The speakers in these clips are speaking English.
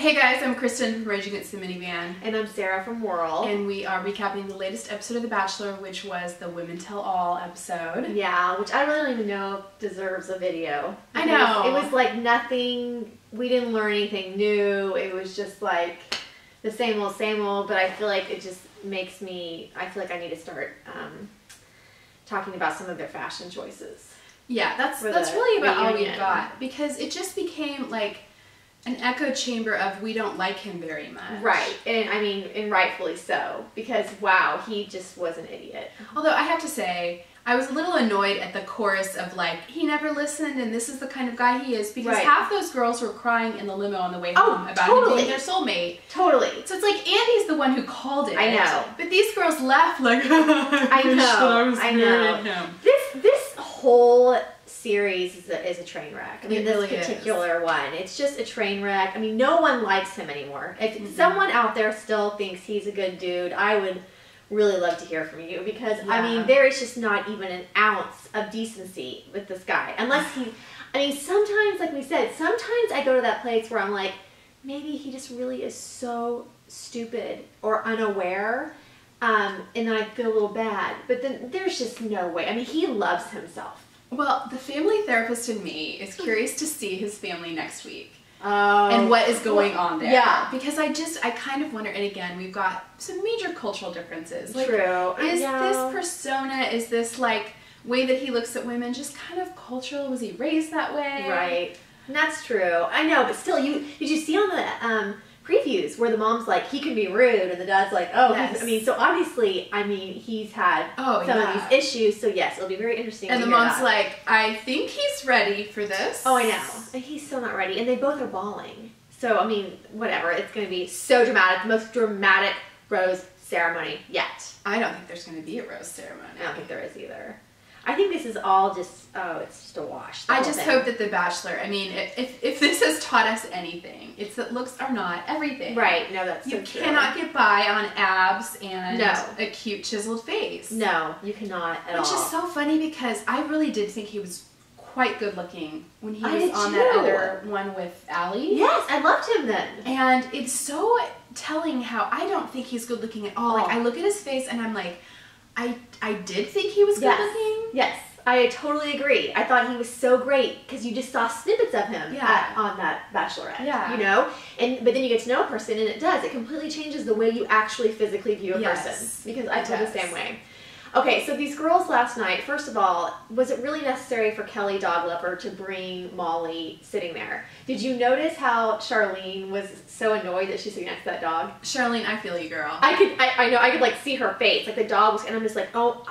Hey guys, I'm Kristen from Rage Against the Minivan. And I'm Sarah from Whirl. And we are recapping the latest episode of The Bachelor, which was the Women Tell All episode. Yeah, which I really don't even know deserves a video. I know. It was like nothing, we didn't learn anything new. It was just like the same old, but I feel like it just makes me, I feel like I need to start talking about some of their fashion choices. Yeah, that's really about all we got. Because it just became like an echo chamber of we don't like him very much. Right, and I mean, and rightfully so, because wow, he just was an idiot. Although I have to say, I was a little annoyed at the chorus of like, he never listened and this is the kind of guy he is, because half those girls were crying in the limo on the way home about him being their soulmate. Totally. So it's like, Andy's the one who called it. I know. But these girls left like, I know. This whole series is a train wreck. I mean, this particular one, it's just a train wreck. I mean, no one likes him anymore. If someone out there still thinks he's a good dude, I would really love to hear from you, because I mean, there is just not even an ounce of decency with this guy. Unless he, I mean, sometimes, like we said, sometimes I go to that place where I'm like, maybe he just really is so stupid or unaware, and then I feel a little bad. But then there's just no way. I mean, he loves himself. Well, the family therapist in me is curious to see his family next week. And what is going on there. Yeah. Because I kind of wonder, and again, we've got some major cultural differences. Like, True. Is this persona, is this like way that he looks at women just kind of cultural? Was he raised that way? Right. And that's true. I know, but still, did you see on the previews where the mom's like, he can be rude, and the dad's like, oh, I mean, so obviously, I mean, he's had some of these issues, so yes, it'll be very interesting. And the mom's like, I think he's ready for this. Oh, I know. And he's still not ready, and they both are bawling. So, I mean, whatever, it's going to be so dramatic, the most dramatic rose ceremony yet. I don't think there's going to be a rose ceremony. I don't think there is either. I think this is all just, it's just a wash. I just hope that The Bachelor, I mean, if this has taught us anything, it's that looks are not everything. Right, no, that's so true. You cannot get by on abs and a cute chiseled face. No, you cannot at all. Which is so funny, because I really did think he was quite good looking when he was on that other one with Allie. Yes, I loved him then. And it's so telling how I don't think he's good looking at all. Like, I look at his face and I'm like, I did think he was good looking. Yes, I totally agree. I thought he was so great because you just saw snippets of him on that Bachelorette. Yeah. You know? But then you get to know a person, and it completely changes the way you actually physically view a person. Because I feel the same way. Okay, so these girls last night, first of all, was it really necessary for Kelly Dog Lover to bring Molly sitting there? Did you notice how Charlene was so annoyed that she's sitting next to that dog? Charlene, I feel you, girl. I know, I could like see her face, like the dog was, and I'm just like, oh,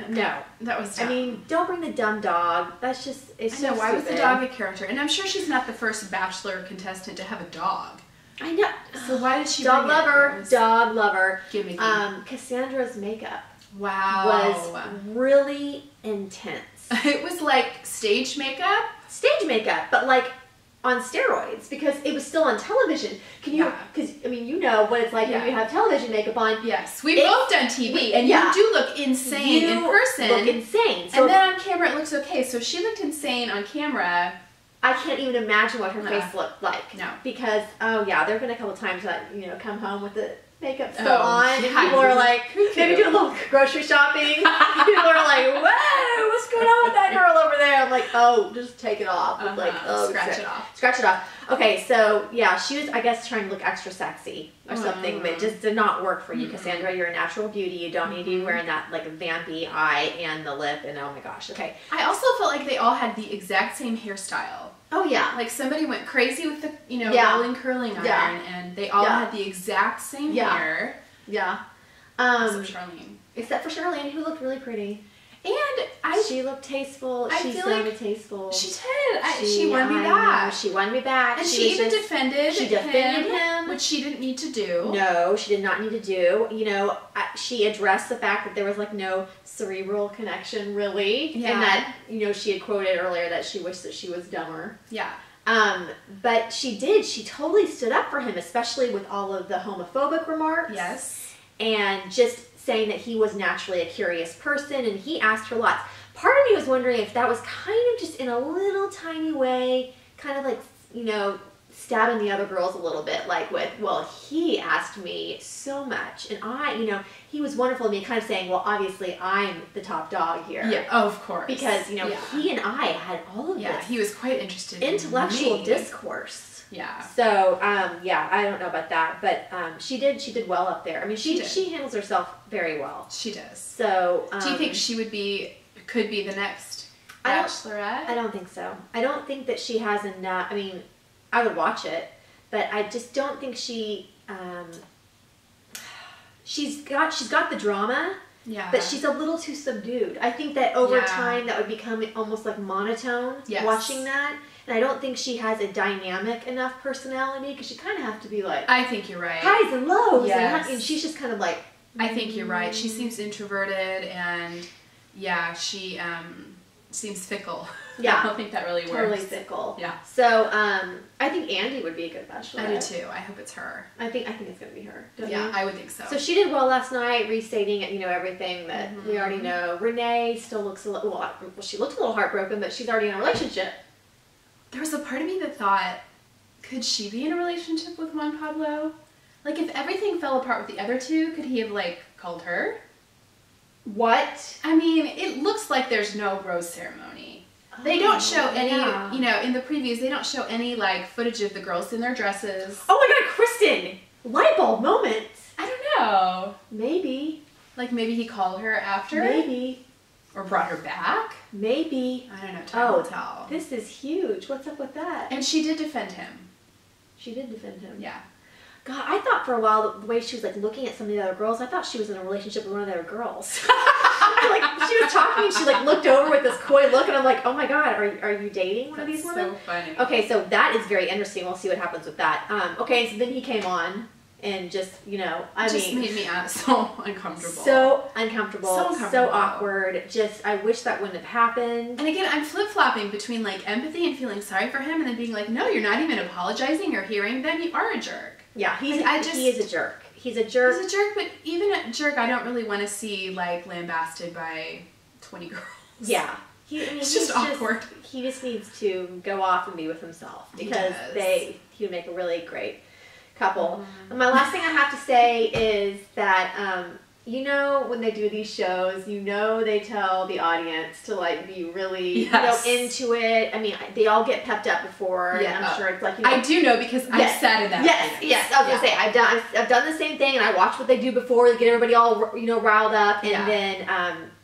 no. That was dumb. I mean, don't bring the dumb dog. That's just, it's so why was the dog a character? And I'm sure she's not the first Bachelor contestant to have a dog. I know. So why did she dog lover. Gimmicky. Cassandra's makeup. Wow. Was really intense. It was like stage makeup? Stage makeup, but like on steroids, because it was still on television. Can you, because I mean, you know what it's like when you have television makeup on. Yes, we've both done TV, and you do look insane in person. You look insane. So and then on camera it looks okay, so she looked insane on camera. I can't even imagine what her face looked like. No. Because, there have been a couple times that, come home with the makeup still on, and people are like, maybe do a little grocery shopping. People are like, whoa, what's going on with that girl over there? I'm like, oh, just take it off. Like, oh, scratch it off. Scratch it off. Okay, so, yeah, she was, I guess, trying to look extra sexy or something, but it just did not work for you, Cassandra. You're a natural beauty. You don't need to be wearing that, like, vampy eye and the lip, and oh my gosh, okay. I also felt like they all had the exact same hairstyle. Oh, yeah. Like, somebody went crazy with the, rolling curling iron, and they all had the exact same hair. Yeah. Except Charlene. Except for Charlene, who looked really pretty. And she looked tasteful. She sounded tasteful. She did. She won me back. She won me back. And she even defended him, which she didn't need to do. No, she did not need to do. She addressed the fact that there was like no cerebral connection really, and that she had quoted earlier that she wished that she was dumber. Yeah. But she did. She totally stood up for him, especially with all of the homophobic remarks. Yes. And just saying that he was naturally a curious person, and he asked her lots. Part of me was wondering if that was kind of just in a little tiny way, kind of like, stabbing the other girls a little bit, like with, well, he asked me so much, and I, you know, he was wonderful to me, kind of saying, well, obviously I'm the top dog here. Yeah, of course. Because, you know, he and I had all of this. Yeah, he was quite interested intellectual in me. discourse. Yeah. So, yeah, I don't know about that, but she did well up there. I mean, she handles herself very well. She does. So, do you think she could be the next Bachelorette? I don't think so. I don't think that she has enough. I mean, I would watch it, but I just don't think she's got the drama. Yeah. But she's a little too subdued. I think that over time that would become almost like monotone watching that. And I don't think she has a dynamic enough personality, because you kind of have to be like, I think you're right. Highs and lows. Yes. And she's just kind of like. I think you're right. She seems introverted, and she seems fickle. Yeah. I don't think that really works. Totally fickle. Yeah. So I think Andy would be a good Bachelorette. I do too. I hope it's her. I think it's gonna be her. Don't you? I would think so. So she did well last night, restating you know, everything that we already know. Renee still looks a little. Well, she looked a little heartbroken, but she's already in a relationship. There was a part of me that thought, could she be in a relationship with Juan Pablo? Like, if everything fell apart with the other two, could he have, like, called her? What? I mean, it looks like there's no rose ceremony. They don't show any, you know, in the previews, they don't show any, like, footage of the girls in their dresses. Oh my god, Kristen! Light bulb moment! I don't know. Maybe. Like, maybe he called her after? Maybe. Or brought her back? Maybe. I don't know. Time will tell. This is huge. What's up with that? And she did defend him. She did defend him. Yeah. God, I thought for a while the way she was like looking at some of the other girls, I thought she was in a relationship with one of the other girls. Like, she was talking and she like looked over with this coy look, and I'm like, oh my god, are you dating one of these women? So funny. Okay, so that is very interesting. We'll see what happens with that. Okay, so then he came on. And just, you know, I mean, made me so uncomfortable. So uncomfortable. So awkward. Just, I wish that wouldn't have happened. And again, I'm flip-flopping between, like, empathy and feeling sorry for him, and then being like, no, you're not even apologizing or hearing them. You are a jerk. Yeah, he is a jerk. He's a jerk. He's a jerk, but even a jerk, I don't really want to see, like, lambasted by 20 girls. Yeah. It's just awkward. He just needs to go off and be with himself, because he would make a really great couple. My last thing I have to say is that you know, when they do these shows, you know, they tell the audience to like be really you know, into it. I mean, they all get pepped up before. Yeah, and I'm sure it's like, you know, I do know, because I've sat in that. Yes. I was gonna say I've done the same thing, and I watch what they do before to get everybody all, you know, riled up, and then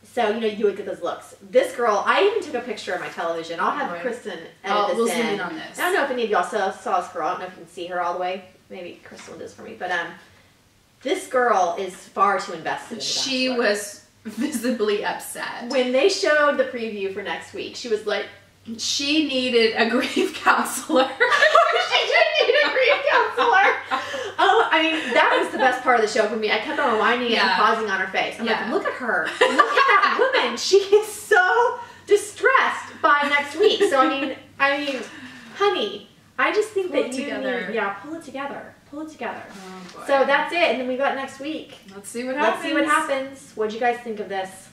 so, you know, you would get those looks. This girl, I even took a picture of my television. I'll have Kristen edit this we'll zoom in on this. I don't know if any of y'all saw this girl. I don't know if you can see her all the way. Maybe Kristen does for me, but this girl is far too invested in the Bachelor. She was visibly upset. When they showed the preview for next week, she was like, she needed a grief counselor. She did need a grief counselor. Oh, I mean, that was the best part of the show for me. I kept on rewinding it and pausing on her face. I'm like, look at her. Look at that woman. She is so distressed by next week. So, I mean, honey, I just think that you need, pull it together. Pull it together. Oh, boy. So that's it. And then we got next week. Let's see what happens. What'd you guys think of this?